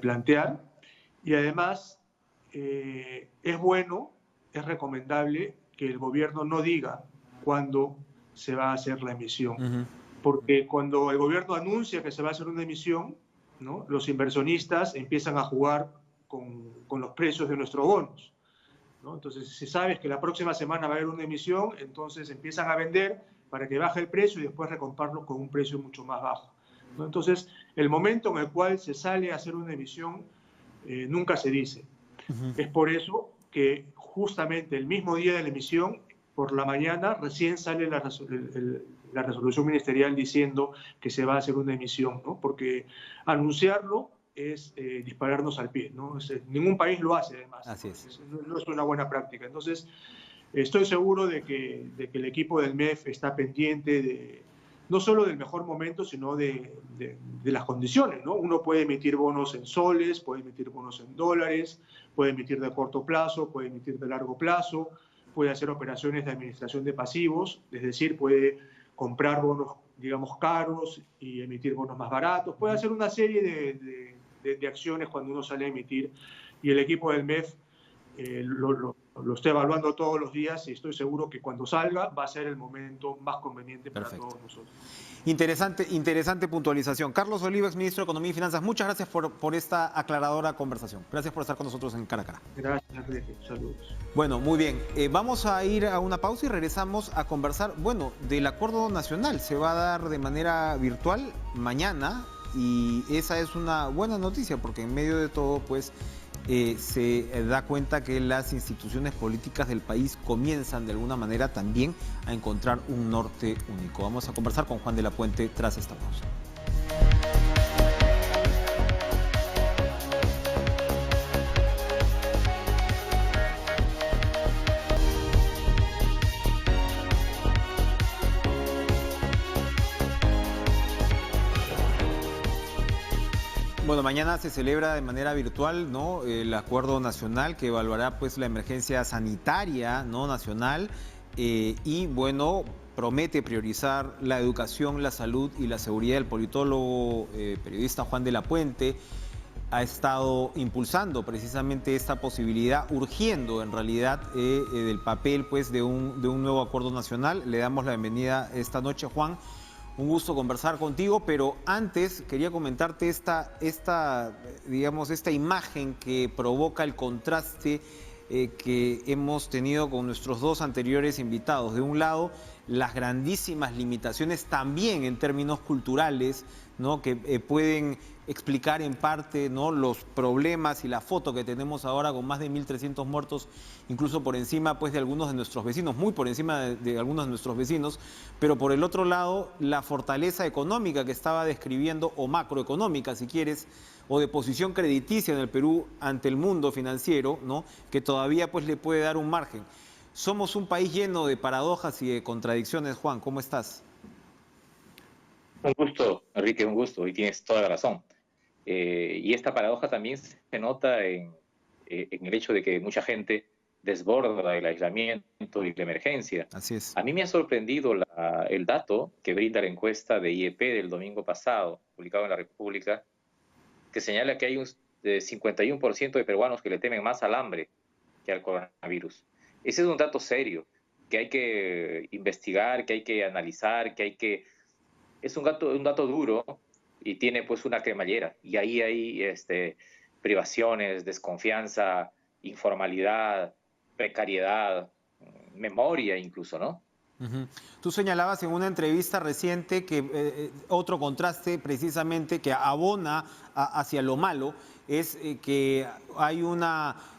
plantear y además es bueno, es recomendable que el gobierno no diga cuándo se va a hacer la emisión. Porque cuando el gobierno anuncia que se va a hacer una emisión, ¿no?, los inversionistas empiezan a jugar con los precios de nuestros bonos, ¿no? Entonces, si sabes que la próxima semana va a haber una emisión, entonces empiezan a vender para que baje el precio y después recomprarlo con un precio mucho más bajo, ¿no? Entonces, el momento en el cual se sale a hacer una emisión nunca se dice. Es por eso que justamente el mismo día de la emisión, por la mañana, recién sale la resolución ministerial diciendo que se va a hacer una emisión, ¿no? Porque anunciarlo es dispararnos al pie, ¿no? Ningún país lo hace, además. Así es. No es una buena práctica. Entonces, estoy seguro de que el equipo del MEF está pendiente no solo del mejor momento, sino de las condiciones, ¿no? Uno puede emitir bonos en soles, puede emitir bonos en dólares, puede emitir de corto plazo, puede emitir de largo plazo, puede hacer operaciones de administración de pasivos, es decir, puede comprar bonos, digamos, caros y emitir bonos más baratos. Puede hacer una serie de acciones cuando uno sale a emitir y el equipo del MEF lo está evaluando todos los días y estoy seguro que cuando salga va a ser el momento más conveniente para todos nosotros. Interesante puntualización. Carlos Oliva, exministro de Economía y Finanzas, muchas gracias por esta aclaradora conversación. Gracias por estar con nosotros en Cara a Cara. Gracias, Enrique. Saludos. Bueno, muy bien. Vamos a ir a una pausa y regresamos a conversar, bueno, del acuerdo nacional. Se va a dar de manera virtual mañana y esa es una buena noticia porque en medio de todo, pues, se da cuenta que las instituciones políticas del país comienzan de alguna manera también a encontrar un norte único. Vamos a conversar con Juan de la Puente tras esta pausa. Bueno, mañana se celebra de manera virtual, ¿no?, el acuerdo nacional que evaluará, pues, la emergencia sanitaria, ¿no?, nacional y, bueno, promete priorizar la educación, la salud y la seguridad. El politólogo, periodista Juan de la Puente ha estado impulsando precisamente esta posibilidad, urgiendo en realidad del papel, pues, de un nuevo acuerdo nacional. Le damos la bienvenida esta noche, Juan. Un gusto conversar contigo, pero antes quería comentarte esta imagen que provoca el contraste que hemos tenido con nuestros dos anteriores invitados. De un lado, las grandísimas limitaciones también en términos culturales, ¿no?, que pueden explicar en parte, ¿no?, los problemas y la foto que tenemos ahora con más de 1.300 muertos, incluso por encima pues de algunos de nuestros vecinos, muy por encima de algunos de nuestros vecinos, pero por el otro lado la fortaleza económica que estaba describiendo, o macroeconómica si quieres, o de posición crediticia en el Perú ante el mundo financiero, ¿no?, que todavía pues le puede dar un margen. Somos un país lleno de paradojas y de contradicciones. Juan, ¿cómo estás? Un gusto, Enrique, un gusto, y tienes toda la razón. Y esta paradoja también se nota en el hecho de que mucha gente desborda el aislamiento y la emergencia. Así es. A mí me ha sorprendido el dato que brinda la encuesta de IEP del domingo pasado, publicado en La República, que señala que hay un 51% de peruanos que le temen más al hambre que al coronavirus. Ese es un dato serio, que hay que investigar, que hay que analizar, es un dato duro y tiene pues una cremallera. Y ahí hay privaciones, desconfianza, informalidad, precariedad, memoria incluso, ¿no? Tú señalabas en una entrevista reciente que otro contraste precisamente que abona hacia lo malo es que hay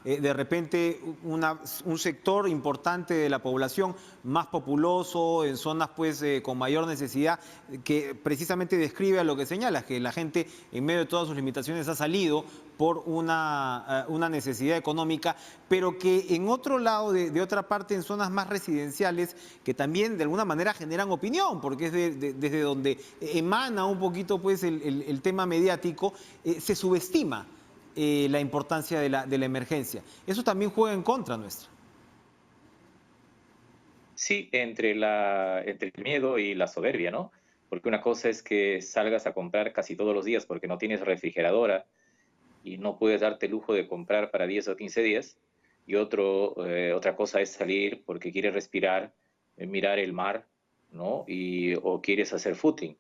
de repente un sector importante de la población más populoso, en zonas pues con mayor necesidad, que precisamente describe a lo que señalas, que la gente en medio de todas sus limitaciones ha salido por una necesidad económica, pero que en otro lado, de otra parte, en zonas más residenciales, que también de alguna manera generan opinión, porque es desde donde emana un poquito pues el tema mediático, se subestima la importancia de la emergencia. Eso también juega en contra nuestra. Sí, entre el miedo y la soberbia, ¿no? Porque una cosa es que salgas a comprar casi todos los días porque no tienes refrigeradora y no puedes darte el lujo de comprar para 10 o 15 días, y otra cosa es salir porque quieres respirar, mirar el mar, ¿no? O quieres hacer footing,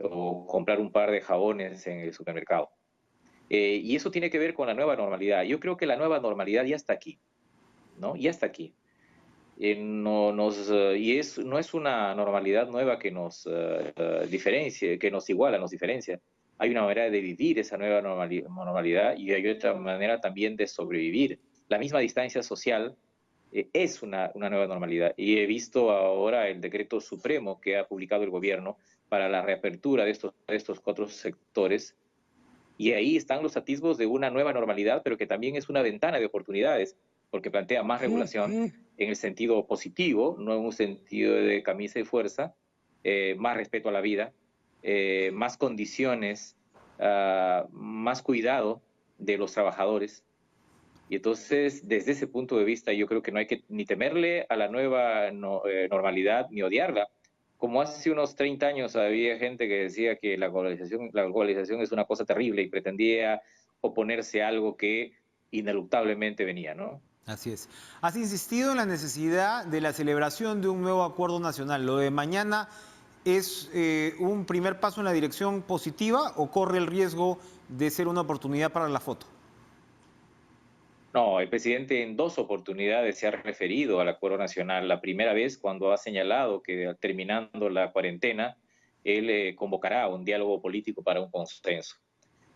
o comprar un par de jabones en el supermercado. Y eso tiene que ver con la nueva normalidad. Yo creo que la nueva normalidad ya está aquí, ¿no? Ya está aquí. No es una normalidad nueva que nos diferencie, que nos iguala, nos diferencia. Hay una manera de vivir esa nueva normalidad y hay otra manera también de sobrevivir. La misma distancia social es una nueva normalidad. Y he visto ahora el decreto supremo que ha publicado el gobierno para la reapertura de estos 4 sectores. Y ahí están los atisbos de una nueva normalidad, pero que también es una ventana de oportunidades, porque plantea más regulación en el sentido positivo, no en un sentido de camisa y fuerza, más respeto a la vida, más condiciones, más cuidado de los trabajadores. Y entonces, desde ese punto de vista, yo creo que no hay que ni temerle a la nueva normalidad ni odiarla. Como hace unos 30 años había gente que decía que la globalización es una cosa terrible y pretendía oponerse a algo que ineluctablemente venía, ¿no? Así es. Has insistido en la necesidad de la celebración de un nuevo acuerdo nacional. ¿Lo de mañana es un primer paso en la dirección positiva o corre el riesgo de ser una oportunidad para la foto? No, el presidente en 2 oportunidades se ha referido al acuerdo nacional. La primera vez cuando ha señalado que terminando la cuarentena, él convocará un diálogo político para un consenso.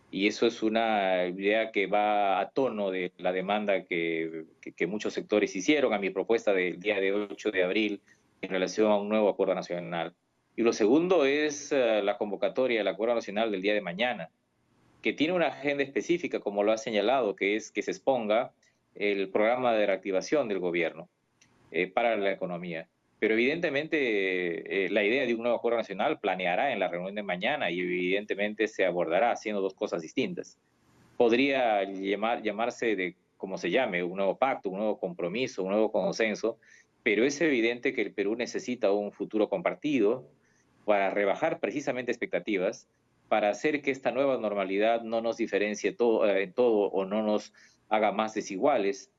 Y eso es una idea que va a tono de la demanda que muchos sectores hicieron a mi propuesta del día de 8 de abril en relación a un nuevo acuerdo nacional. Y lo segundo es la convocatoria del acuerdo nacional del día de mañana, que tiene una agenda específica, como lo ha señalado, que es que se exponga el programa de reactivación del gobierno para la economía. Pero evidentemente la idea de un nuevo acuerdo nacional planeará en la reunión de mañana y evidentemente se abordará haciendo 2 cosas distintas. Podría llamarse de como se llame, un nuevo pacto, un nuevo compromiso, un nuevo consenso, pero es evidente que el Perú necesita un futuro compartido para rebajar precisamente expectativas, para hacer que esta nueva normalidad no nos diferencie en todo o no nos haga más desiguales.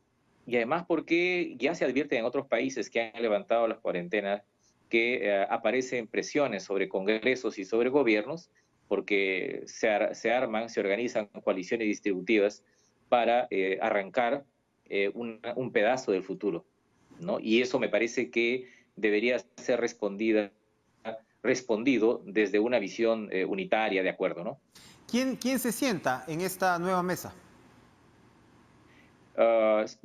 Y además porque ya se advierte en otros países que han levantado las cuarentenas que aparecen presiones sobre congresos y sobre gobiernos porque se arman, se organizan coaliciones distributivas para arrancar un pedazo del futuro, ¿no? Y eso me parece que debería ser respondido desde una visión unitaria, de acuerdo, ¿no? ¿Quién se sienta en esta nueva mesa?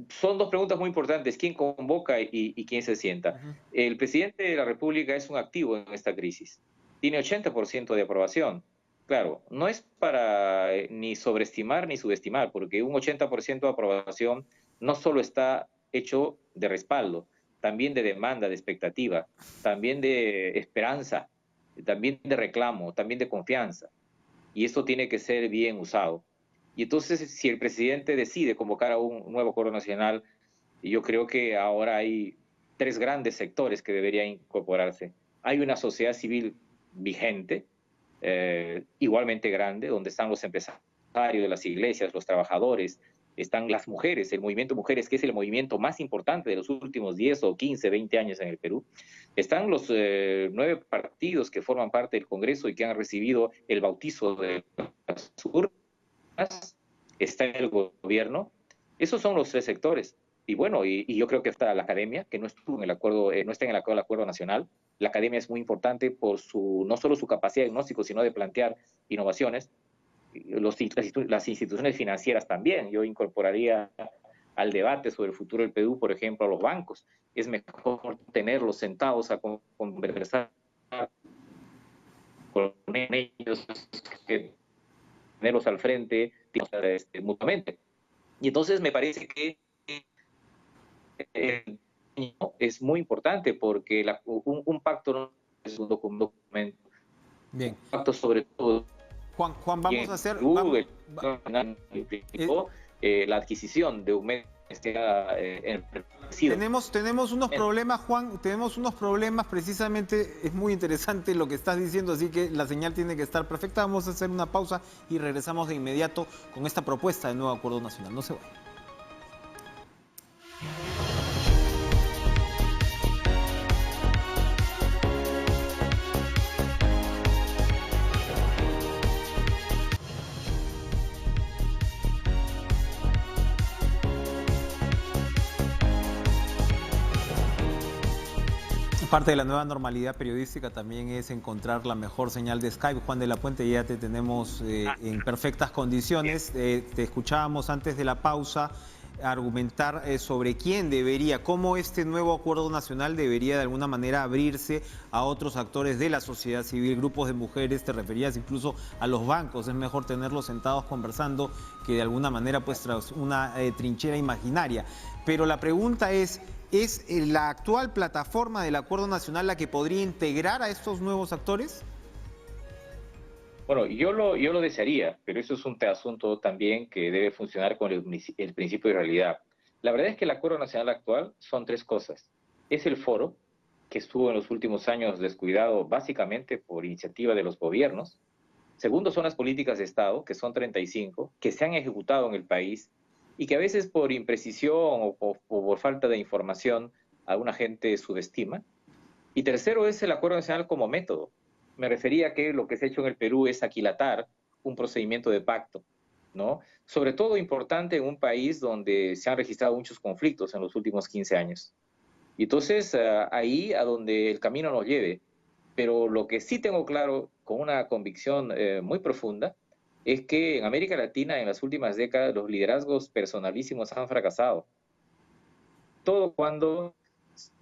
Son dos preguntas muy importantes. ¿Quién convoca y quién se sienta? Ujú. El presidente de la República es un activo en esta crisis. Tiene 80% de aprobación. Claro, no es para ni sobreestimar ni subestimar, porque un 80% de aprobación no solo está hecho de respaldo, también de demanda, de expectativa, también de esperanza, también de reclamo, también de confianza. Y esto tiene que ser bien usado. Y entonces, si el presidente decide convocar a un nuevo acuerdo nacional, yo creo que ahora hay tres grandes sectores que deberían incorporarse. Hay una sociedad civil vigente, igualmente grande, donde están los empresarios de las iglesias, los trabajadores, están las mujeres, el movimiento Mujeres, que es el movimiento más importante de los últimos 10 o 15, 20 años en el Perú. Están los 9 partidos que forman parte del Congreso y que han recibido el bautizo de las urnas. Está el gobierno. Esos son los tres sectores. Y bueno, y yo creo que está la academia, que no estuvo en el acuerdo, no está en el acuerdo nacional. La academia es muy importante por no solo su capacidad de diagnóstico, sino de plantear innovaciones. Las instituciones financieras también. Yo incorporaría al debate sobre el futuro del Perú, por ejemplo, a los bancos. Es mejor tenerlos sentados a conversar con ellos, que tenerlos al frente mutuamente. Y entonces me parece que es muy importante porque un pacto no es un documento, Bien. un pacto sobre todo. Juan, vamos a hacer... implicó la adquisición de un medio tenemos unos problemas, Juan, tenemos unos problemas, precisamente es muy interesante lo que estás diciendo, así que la señal tiene que estar perfecta. Vamos a hacer una pausa y regresamos de inmediato con esta propuesta de nuevo acuerdo nacional. No se vayan. Parte de la nueva normalidad periodística también es encontrar la mejor señal de Skype. Juan de la Puente, ya te tenemos en perfectas condiciones. Te escuchábamos antes de la pausa argumentar sobre quién debería, cómo este nuevo acuerdo nacional debería de alguna manera abrirse a otros actores de la sociedad civil, grupos de mujeres, te referías incluso a los bancos. Es mejor tenerlos sentados conversando que de alguna manera pues tras una trinchera imaginaria. Pero la pregunta ¿es la actual plataforma del Acuerdo Nacional la que podría integrar a estos nuevos actores? Bueno, yo lo desearía, pero eso es un asunto también que debe funcionar con el principio de realidad. La verdad es que el Acuerdo Nacional actual son tres cosas. Es el foro, que estuvo en los últimos años descuidado básicamente por iniciativa de los gobiernos. Segundo, son las políticas de Estado, que son 35, que se han ejecutado en el país y que a veces por imprecisión o por falta de información alguna gente subestima. Y tercero es el Acuerdo Nacional como método. Me refería a que lo que se ha hecho en el Perú es aquilatar un procedimiento de pacto, ¿no? Sobre todo importante en un país donde se han registrado muchos conflictos en los últimos 15 años. Y entonces ahí a donde el camino nos lleve. Pero lo que sí tengo claro, con una convicción muy profunda, es que en América Latina en las últimas décadas los liderazgos personalísimos han fracasado. Todo cuando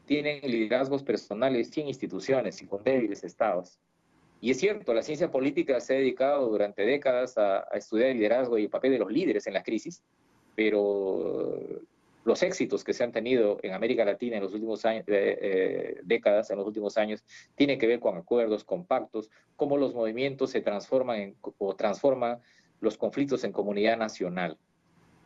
tienen liderazgos personales sin instituciones y con débiles estados. Y es cierto, la ciencia política se ha dedicado durante décadas a estudiar el liderazgo y el papel de los líderes en la crisis, pero los éxitos que se han tenido en América Latina en los últimos años, décadas, en los últimos años, tienen que ver con acuerdos, con pactos, cómo los movimientos se transforman o transforman los conflictos en comunidad nacional.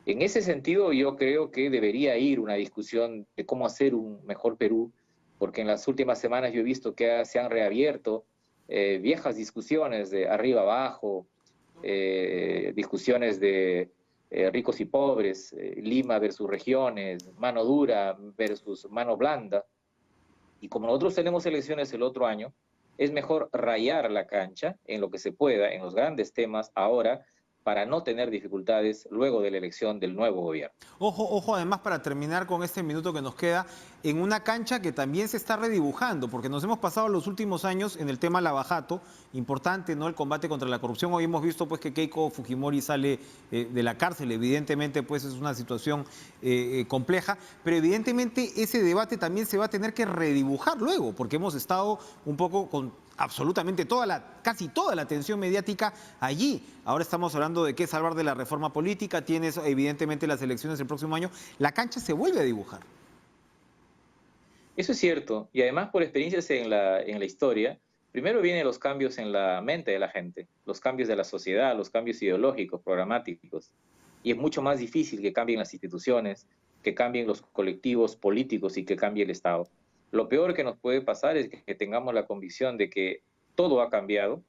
En ese sentido, yo creo que debería ir una discusión de cómo hacer un mejor Perú, porque en las últimas semanas yo he visto que se han reabierto viejas discusiones de arriba abajo, discusiones de ricos y pobres, Lima versus regiones, mano dura versus mano blanda. Y como nosotros tenemos elecciones el otro año, es mejor rayar la cancha en lo que se pueda, en los grandes temas ahora, para no tener dificultades luego de la elección del nuevo gobierno. Ojo, además, para terminar con este minuto que nos queda, en una cancha que también se está redibujando, porque nos hemos pasado los últimos años en el tema Lavajato, importante, ¿no?, el combate contra la corrupción. Hoy hemos visto pues que Keiko Fujimori sale de la cárcel, evidentemente pues es una situación compleja, pero evidentemente ese debate también se va a tener que redibujar luego, porque hemos estado un poco con absolutamente casi toda la atención mediática allí. Ahora estamos hablando de qué salvar de la reforma política, tienes evidentemente las elecciones el próximo año, la cancha se vuelve a dibujar. Eso es cierto, y además por experiencias en la historia, primero vienen los cambios en la mente de la gente, los cambios de la sociedad, los cambios ideológicos, programáticos, y es mucho más difícil que cambien las instituciones, que cambien los colectivos políticos y que cambie el Estado. Lo peor que nos puede pasar es que tengamos la convicción de que todo ha cambiado,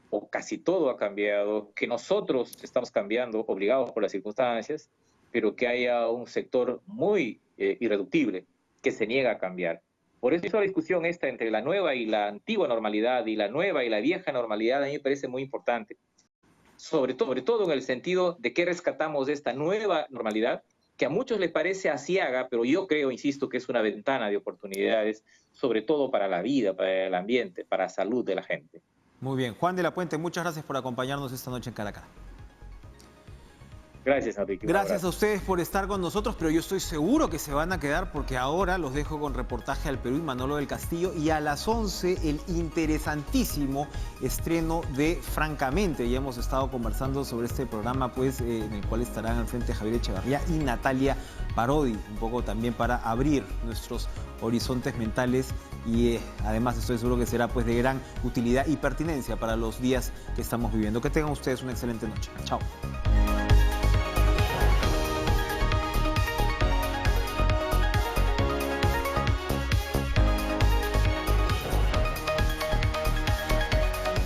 o casi todo ha cambiado, que nosotros estamos cambiando, obligados por las circunstancias, pero que haya un sector muy irreductible que se niega a cambiar. Por eso la discusión esta entre la nueva y la antigua normalidad, y la nueva y la vieja normalidad, a mí me parece muy importante. Sobre todo en el sentido de qué rescatamos de esta nueva normalidad, que a muchos les parece aciaga, pero yo creo, insisto, que es una ventana de oportunidades, sobre todo para la vida, para el ambiente, para la salud de la gente. Muy bien. Juan de la Puente, muchas gracias por acompañarnos esta noche en Cara a Cara. Gracias, Enrique. Gracias a ustedes por estar con nosotros, pero yo estoy seguro que se van a quedar porque ahora los dejo con Reportaje al Perú y Manolo del Castillo, y a las 11 el interesantísimo estreno de Francamente. Ya hemos estado conversando sobre este programa pues en el cual estarán al frente Javier Echevarría y Natalia Parodi, un poco también para abrir nuestros horizontes mentales, y además estoy seguro que será pues de gran utilidad y pertinencia para los días que estamos viviendo. Que tengan ustedes una excelente noche. Chao.